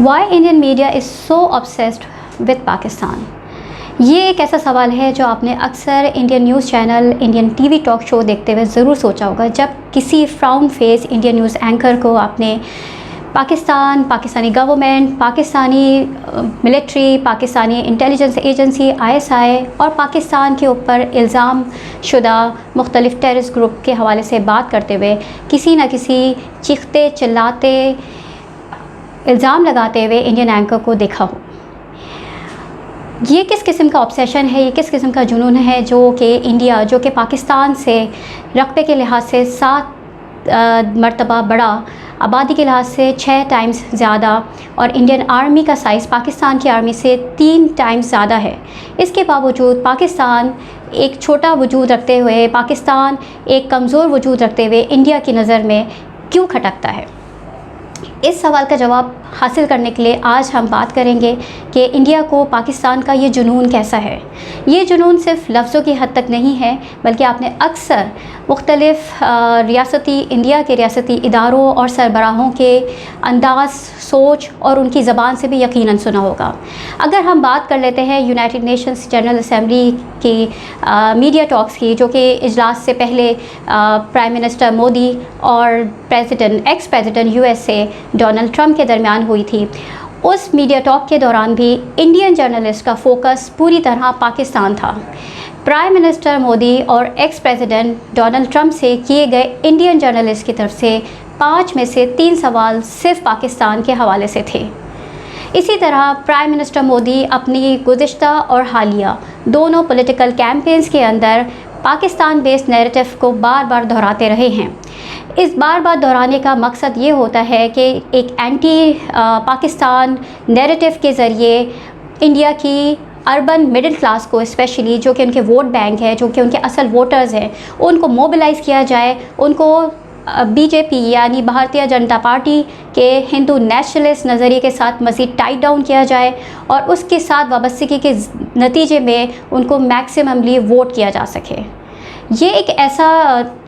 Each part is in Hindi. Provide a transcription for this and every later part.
Why Indian media is so obsessed with Pakistan. ये एक ऐसा सवाल है जो आपने अक्सर Indian news channel, Indian TV talk show देखते हुए ज़रूर सोचा होगा। जब किसी frown face Indian news anchor को आपने Pakistan, Pakistani government, Pakistani military, Pakistani intelligence agency ISI और पाकिस्तान के ऊपर इल्ज़ाम शुदा मुख्तलिफ़ टेररिस्ट ग्रुप के हवाले से बात करते हुए किसी न किसी चीखते चिल्लाते इल्ज़ाम लगाते हुए इंडियन एंकर को देखा हो। ये किस किस्म का ऑब्सेशन है, ये किस किस्म का जुनून है जो कि इंडिया, जो कि पाकिस्तान से रकबे के लिहाज से 7 मरतबा बड़ा, आबादी के लिहाज से 6 टाइम्स ज़्यादा और इंडियन आर्मी का साइज़ पाकिस्तान की आर्मी से 3 टाइम्स ज़्यादा है। इसके बावजूद पाकिस्तान एक छोटा वजूद रखते हुए, पाकिस्तान एक कमज़ोर वजूद रखते हुए इंडिया की नज़र में क्यों खटकता है? इस सवाल का जवाब हासिल करने के लिए आज हम बात करेंगे कि इंडिया को पाकिस्तान का ये जुनून कैसा है। ये जुनून सिर्फ लफ्ज़ों की हद तक नहीं है, बल्कि आपने अक्सर मुख्तलिफ़ इंडिया के रियासती इदारों और सरबराहों के अंदाज़, सोच और उनकी ज़बान से भी यकीनन सुना होगा। अगर हम बात कर लेते हैं यूनाइटेड नेशंस जनरल असम्बली की मीडिया टॉक्स की, जो कि इजलास से पहले प्राइम मिनिस्टर मोदी और ex president USA Donald Trump के दरमियान हुई थी, उस मीडिया टॉक के दौरान भी इंडियन जर्नलिस्ट का फोकस पूरी तरह पाकिस्तान था। प्राइम मिनिस्टर मोदी और एक्स प्रेसिडेंट डोनाल्ड ट्रंप से किए गए इंडियन जर्नलिस्ट की तरफ से 5 में से 3 सवाल सिर्फ पाकिस्तान के हवाले से थे। इसी तरह प्राइम मिनिस्टर मोदी अपनी गुज़िश्ता और हालिया दोनों पॉलिटिकल कैंपेन्स के अंदर पाकिस्तान बेस्ड नैरेटिव को बार बार दोहराते रहे हैं। इस बार बार दोहराने का मकसद ये होता है कि एक एंटी पाकिस्तान नैरेटिव के ज़रिए इंडिया की अर्बन मिडिल क्लास को, स्पेशली जो कि उनके वोट बैंक है, जो कि उनके असल वोटर्स हैं, उनको मोबिलाइज़ किया जाए, उनको BJP यानी भारतीय जनता पार्टी के हिंदू नेशनलिस्ट नज़रिए के साथ मज़ीद टाइट डाउन किया जाए और उसके साथ वाबस्तगी के नतीजे में उनको मैक्सिममली वोट किया जा सके। ये एक ऐसा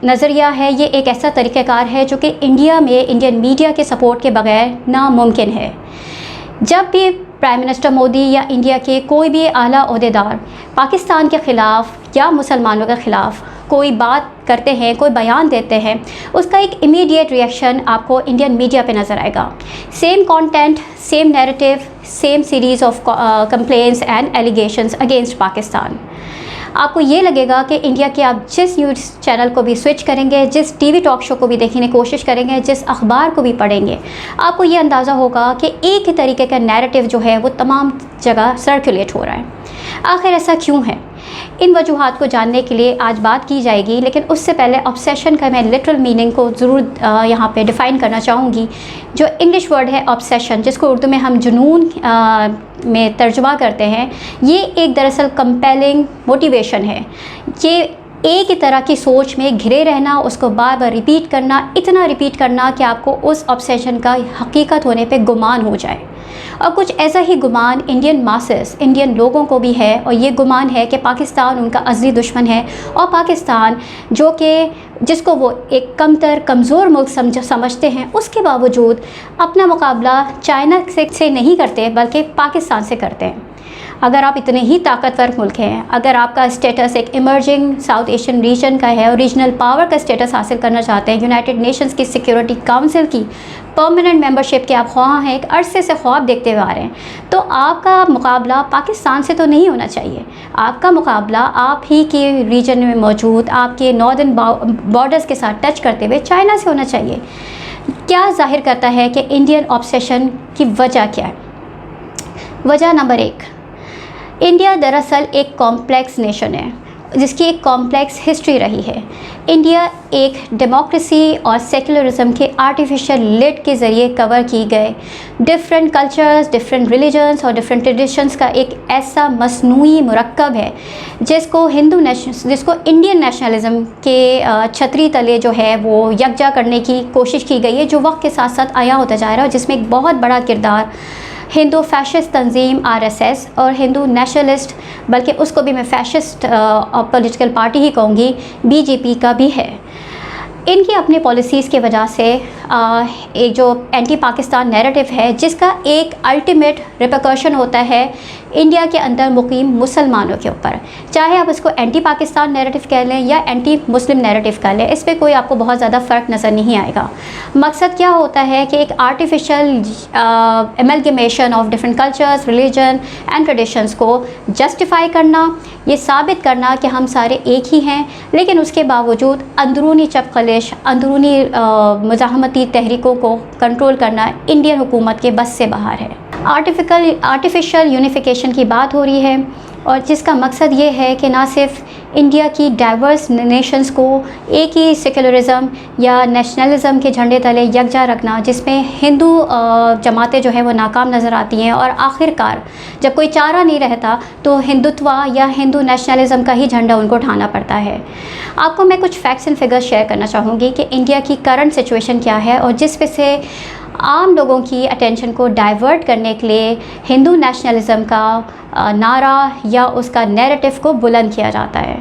नज़रिया है, ये एक ऐसा तरीक़ाकार है जो कि इंडिया में इंडियन मीडिया के सपोर्ट के बग़ैर नामुमकिन है। जब भी प्राइम मिनिस्टर मोदी या इंडिया के कोई भी आला ओहदेदार पाकिस्तान के ख़िलाफ़ या मुसलमानों के ख़िलाफ़ कोई बात करते हैं, कोई बयान देते हैं, उसका एक इमीडिएट रिएक्शन आपको इंडियन मीडिया पे नज़र आएगा। Same content, same narrative, same series of complaints and allegations against Pakistan. आपको ये लगेगा कि इंडिया के आप जिस न्यूज़ चैनल को भी स्विच करेंगे, जिस टीवी टॉक शो को भी देखने की कोशिश करेंगे, जिस अखबार को भी पढ़ेंगे, आपको ये अंदाज़ा होगा कि एक ही तरीके का नैरेटिव जो है वो तमाम जगह सर्कुलेट हो रहा है। आखिर ऐसा क्यों है? इन वजूहात को जानने के लिए आज बात की जाएगी, लेकिन उससे पहले ऑब्सेशन का मैं लिटरल मीनिंग को ज़रूर यहाँ पे डिफ़ाइन करना चाहूँगी। जो इंग्लिश वर्ड है ऑब्सेशन, जिसको उर्दू में हम जुनून में तर्जुमा करते हैं, ये एक दरअसल कंपेलिंग मोटिवेशन है। ये एक ही तरह की सोच में घिरे रहना, उसको बार बार रिपीट करना, इतना रिपीट करना कि आपको उस ऑब्सेशन का हकीकत होने पे गुमान हो जाए। और कुछ ऐसा ही गुमान इंडियन मासेस, इंडियन लोगों को भी है, और ये गुमान है कि पाकिस्तान उनका असली दुश्मन है और पाकिस्तान जो कि जिसको वो एक कमतर, कमज़ोर मुल्क समझते हैं, उसके बावजूद अपना मुकाबला चाइना से नहीं करते बल्कि पाकिस्तान से करते हैं। अगर आप इतने ही ताकतवर मुल्क हैं, अगर आपका स्टेटस एक इमर्जिंग साउथ एशियन रीजन का है और रीजनल पावर का स्टेटस हासिल करना चाहते हैं, यूनाइटेड नेशंस की सिक्योरिटी काउंसिल की परमानेंट मेंबरशिप के आप ख्वाह हैं, एक अरसे से ख्वाब देखते हुए आ रहे हैं, तो आपका मुकाबला पाकिस्तान से तो नहीं होना चाहिए। आपका मुकाबला आप ही के रीजन में मौजूद आपके नॉर्दर्न बॉर्डर्स के साथ टच करते हुए चाइना से होना चाहिए। क्या जाहिर करता है कि इंडियन ऑब्सेशन की वजह क्या है? वजह नंबर 1, इंडिया दरअसल एक कॉम्प्लेक्स नेशन है जिसकी एक कॉम्प्लेक्स हिस्ट्री रही है। इंडिया एक डेमोक्रेसी और सेकुलरिज्म के आर्टिफिशियल लिड के ज़रिए कवर की गए डिफरेंट कल्चर्स, डिफरेंट रिलीजन्स और डिफरेंट ट्रेडिशंस का एक ऐसा मसनूई मुरक्कब है जिसको इंडियन नेशनलिज्म के छतरी तले जो है वो यकजा करने की कोशिश की गई है, जो वक्त के साथ साथ आया होता जा रहा है, और जिसमें एक बहुत बड़ा किरदार हिंदू फैशिस्ट तंजीम RSS और हिंदू नेशनलिस्ट, बल्कि उसको भी मैं फैशिस्ट पॉलिटिकल पार्टी ही कहूँगी, BJP का भी है। इनकी अपनी पॉलिसीज़ की वजह से एक जो एंटी पाकिस्तान नैरेटिव है, जिसका एक अल्टीमेट रिपरकशन होता है इंडिया के अंदर मुकीम मुसलमानों के ऊपर। चाहे आप इसको एंटी पाकिस्तान नैरेटिव कह लें या एंटी मुस्लिम नैरेटिव कह लें, इस पर कोई आपको बहुत ज़्यादा फ़र्क नज़र नहीं आएगा। मकसद क्या होता है कि एक artificial amalgamation of different cultures, religion and traditions को जस्टिफाई करना, ये साबित करना कि हम सारे एक ही हैं, लेकिन उसके बावजूद अंदरूनी चपखलिश, अंदरूनी मुज़ाहमती तहरीकों को कंट्रोल करना इंडियन हुकूमत के बस से बाहर है। आर्टिफिशियल यूनिफिकेशन की बात हो रही है, और जिसका मकसद ये है कि ना सिर्फ इंडिया की डाइवर्स नेशंस को एक ही सेकुलरिज़म या नेशनलिज़म के झंडे तले यकजा रखना, जिसमें हिंदू जमातें जो हैं वो नाकाम नज़र आती हैं, और आखिरकार जब कोई चारा नहीं रहता तो हिंदुत्व या हिंदू नेशनलिज़म का ही झंडा उनको उठाना पड़ता है। आपको मैं कुछ फैक्ट्स एंड फिगर्स शेयर करना चाहूँगी कि इंडिया की करंट सिचुएशन क्या है, और जिस पे से आम लोगों की अटेंशन को डाइवर्ट करने के लिए हिंदू नेशनलिज़म का नारा या उसका नैरेटिव को बुलंद किया जाता है।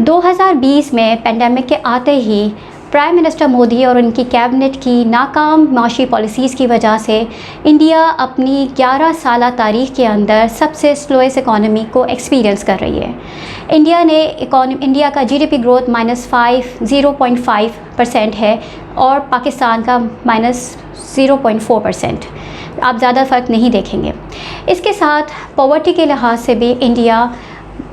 2020 में पेंडेमिक के आते ही प्राइम मिनिस्टर मोदी और उनकी कैबिनेट की नाकाम माशी पॉलिसीज़ की वजह से इंडिया अपनी 11 साला तारीख़ के अंदर सबसे स्लोएस्ट इकॉनमी को एक्सपीरियंस कर रही है। इंडिया का जीडीपी ग्रोथ -0.5% है, और पाकिस्तान का -0.4%। आप ज़्यादा फ़र्क नहीं देखेंगे। इसके साथ पॉवर्टी के लिहाज से भी इंडिया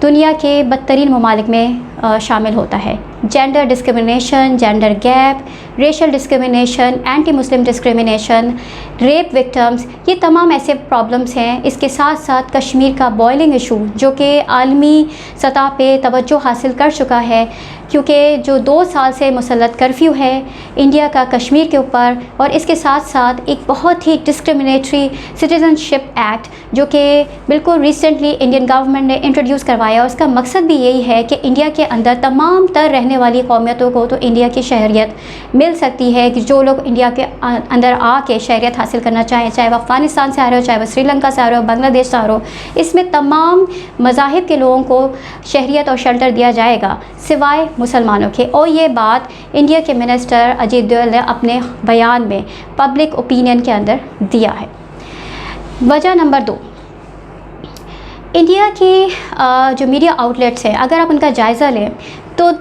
दुनिया के बदतरीन ममालिक में शामिल होता है। Gender discrimination, gender gap, racial discrimination, anti Muslim discrimination, rape victims, ये तमाम ऐसे प्रॉब्लम्स हैं। इसके साथ साथ कश्मीर का बॉयलिंग इशू, जो कि आलमी सतह पे तवज्जो हासिल कर चुका है, क्योंकि जो 2 साल से मुसल्लत कर्फ्यू है इंडिया का कश्मीर के ऊपर, और इसके साथ साथ एक बहुत ही डिस्क्रिमिनेटरी सिटीज़नशिप एक्ट जो कि बिल्कुल रिसेंटली इंडियन गवर्नमेंट ने इंट्रोड्यूस करवाया। उसका मकसद भी यही है कि इंडिया के अंदर तमाम तर रहने वाली कौमियतों को तो इंडिया की शहरियत मिल सकती है, कि जो लोग इंडिया के अंदर आके शहरियत हासिल करना चाहें, चाहे वह अफ़गानिस्तान से आ रहे हो, चाहे वह श्रीलंका से आ रहे हो, बांग्लादेश से आ रहे हो, इसमें तमाम मज़ाहिब के लोगों को शहरियत और शेल्टर दिया जाएगा सिवाय मुसलमानों के। और ये बात इंडिया के मिनिस्टर अजीत डोवाल ने अपने बयान में पब्लिक ओपिनियन के अंदर दिया है। वजह नंबर 2, इंडिया की जो मीडिया आउटलेट्स हैं, अगर आप उनका जायज़ा लें तो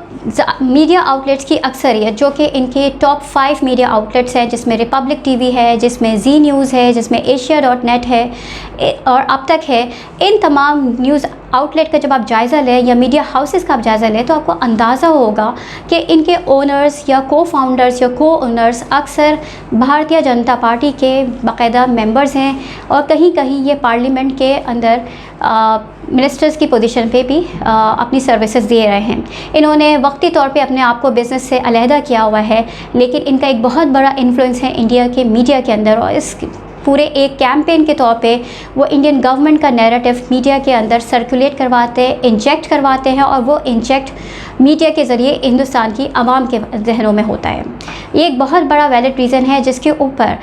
मीडिया आउटलेट्स की अक्सरियत, जो कि इनके टॉप 5 मीडिया आउटलेट्स हैं, जिसमें रिपब्लिक टीवी है, जिसमें जी न्यूज़ है, जिसमें एशिया.नेट है और अब तक है, इन तमाम न्यूज़ आउटलेट का जब आप जायज़ा लें या मीडिया हाउसेस का आप जायज़ा लें तो आपको अंदाज़ा होगा कि इनके ओनर्स या को फाउंडर्स या को ओनर्स अक्सर भारतीय जनता पार्टी के बाकायदा मेंबर्स हैं, और कहीं कहीं ये पार्लियामेंट के अंदर मिनिस्टर्स की पोजीशन पे भी अपनी सर्विसेज दे रहे हैं। इन्होंने वक्ती तौर पे अपने आप को बिज़नेस से अलहदा किया हुआ है, लेकिन इनका एक बहुत बड़ा इन्फ्लुएंस है इंडिया के मीडिया के अंदर, और इस पूरे एक कैंपेन के तौर पे वो इंडियन गवर्नमेंट का नैरेटिव मीडिया के अंदर सर्कुलेट करवाते हैं, इंजेक्ट करवाते हैं, और वो इंजेक्ट मीडिया के ज़रिए हिंदुस्तान की आवाम के जहनों में होता है। ये एक बहुत बड़ा वैलिड रीज़न है, जिसके ऊपर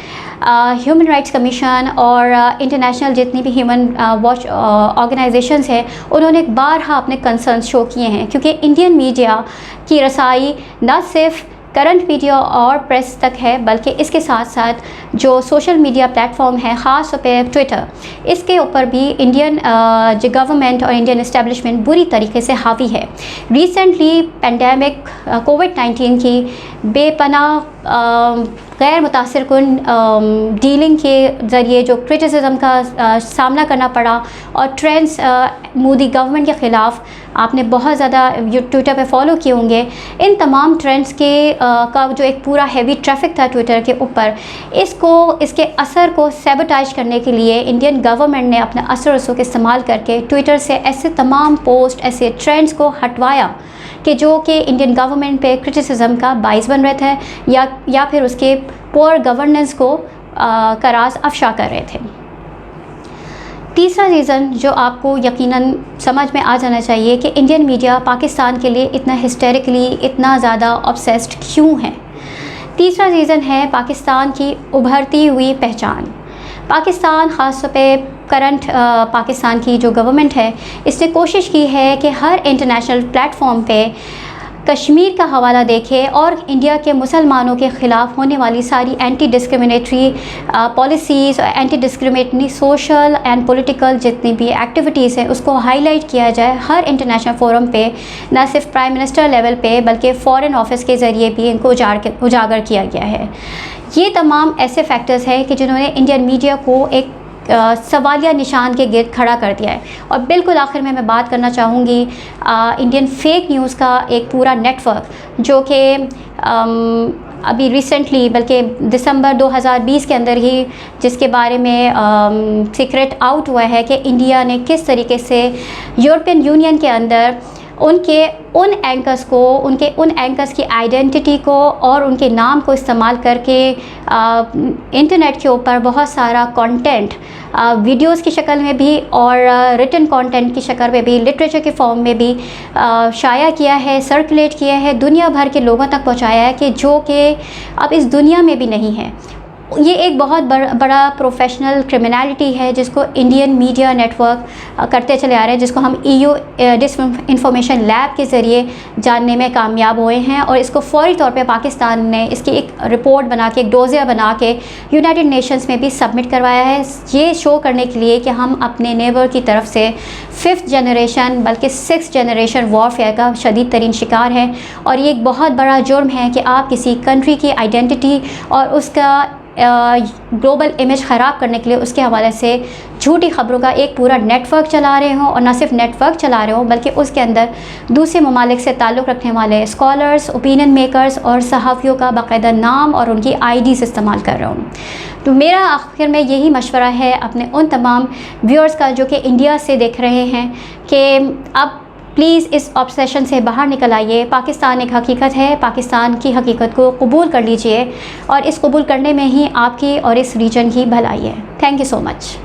ह्यूमन राइट्स कमीशन और इंटरनेशनल जितनी भी ह्यूमन वॉच ऑर्गेनाइजेशंस हैं, उन्होंने बारहा अपने कंसर्न शो किए हैं, क्योंकि इंडियन मीडिया की रसाई न सिर्फ करंट मीडिया और प्रेस तक है, बल्कि इसके साथ साथ जो सोशल मीडिया प्लेटफॉर्म है, ख़ास तौर पे ट्विटर, इसके ऊपर भी इंडियन जो गवर्नमेंट और इंडियन इस्टेब्लिशमेंट बुरी तरीके से हावी है। रिसेंटली पेंडेमिक कोविड-19 की बेपनाह गैर मुतासिरकुन डीलिंग के ज़रिए जो क्रिटिसिज्म का सामना करना पड़ा, और ट्रेंड्स मोदी गवर्नमेंट के ख़िलाफ़ आपने बहुत ज़्यादा ट्विटर पे फॉलो किए होंगे, इन तमाम ट्रेंड्स के का जो एक पूरा हैवी ट्रैफिक था ट्विटर के ऊपर, इसके असर को सैबोटाइज करने के लिए इंडियन गवर्नमेंट ने अपने असर रसूख इस्तेमाल करके ट्विटर से ऐसे तमाम पोस्ट, ऐसे ट्रेंड्स को हटवाया कि जो कि इंडियन गवर्नमेंट पे क्रिटिसिज्म का बाइस बन रहे थे, या फिर उसके पुअर गवर्नेंस को करास अफशा कर रहे थे। तीसरा रीज़न जो आपको यकीनन समझ में आ जाना चाहिए कि इंडियन मीडिया पाकिस्तान के लिए इतना हिस्टेरिकली, इतना ज़्यादा ऑब्सेस्ड क्यों है। तीसरा रीज़न है पाकिस्तान की उभरती हुई पहचान। पाकिस्तान ख़ास तौर पे करंट पाकिस्तान की जो गवर्नमेंट है, इसने कोशिश की है कि हर इंटरनेशनल प्लेटफॉर्म पे कश्मीर का हवाला देखें और इंडिया के मुसलमानों के ख़िलाफ़ होने वाली सारी एंटी डिस्क्रिमिनेटरी पॉलिसीज़ और anti discriminatory social and political जितनी भी एक्टिविटीज़ हैं उसको हाईलाइट किया जाए हर इंटरनेशनल फोरम पे, न सिर्फ प्राइम मिनिस्टर लेवल पे बल्कि फ़ॉरेन ऑफिस के ज़रिए भी इनको उजागर किया गया है। ये तमाम ऐसे फैक्टर्स हैं कि जिन्होंने इंडियन मीडिया को एक सवालिया निशान के गिर्द खड़ा कर दिया है। और बिल्कुल आखिर में मैं बात करना चाहूँगी इंडियन फेक न्यूज़ का एक पूरा नेटवर्क जो कि अभी रिसेंटली बल्कि दिसंबर 2020 के अंदर ही जिसके बारे में सीक्रेट आउट हुआ है कि इंडिया ने किस तरीके से यूरोपियन यूनियन के अंदर उनके उन एंकर्स की आइडेंटिटी को और उनके नाम को इस्तेमाल करके इंटरनेट के ऊपर बहुत सारा कंटेंट वीडियोस की शक्ल में भी और रिटन कंटेंट की शक्ल में भी, लिटरेचर के फॉर्म में भी शाया किया है, सर्कुलेट किया है, दुनिया भर के लोगों तक पहुंचाया है कि जो कि अब इस दुनिया में भी नहीं है। ये एक बहुत बड़ा प्रोफेशनल क्रिमिनलिटी है जिसको इंडियन मीडिया नेटवर्क करते चले आ रहे हैं, जिसको हम EU डिसइंफॉर्मेशन लैब के ज़रिए जानने में कामयाब हुए हैं। और इसको फौरी तौर पे पाकिस्तान ने इसकी एक रिपोर्ट बना के, एक डोज़िया बना के यूनाइटेड नेशंस में भी सबमिट करवाया है, ये शो करने के लिए कि हम अपने नेबर की तरफ से 5th जनरेशन बल्कि 6th जनरेशन वॉरफेयर का शदीद तरीन शिकार है। और ये एक बहुत बड़ा जुर्म है कि आप किसी कंट्री की आइडेंटिटी और उसका ग्लोबल इमेज ख़राब करने के लिए उसके हवाले से झूठी ख़बरों का एक पूरा नेटवर्क चला रहे हों, और न सिर्फ नेटवर्क चला रहे हों बल्कि उसके अंदर दूसरे ममालिक से ताल्लुक़ रखने वाले स्कॉलर्स, ओपिनियन मेकर्स और सहाफ़ियों का बाकायदा नाम और उनकी IDs इस्तेमाल कर रहे हों। तो मेरा आखिर में यही मशवरा है अपने उन तमाम व्यूअर्स का जो कि इंडिया से देख रहे हैं कि अब प्लीज़ इस ऑब्सेशन से बाहर निकल आइए। पाकिस्तान एक हकीकत है, पाकिस्तान की हकीकत को कबूल कर लीजिए और इस कबूल करने में ही आपकी और इस रीजन की भलाई है। Thank you so much.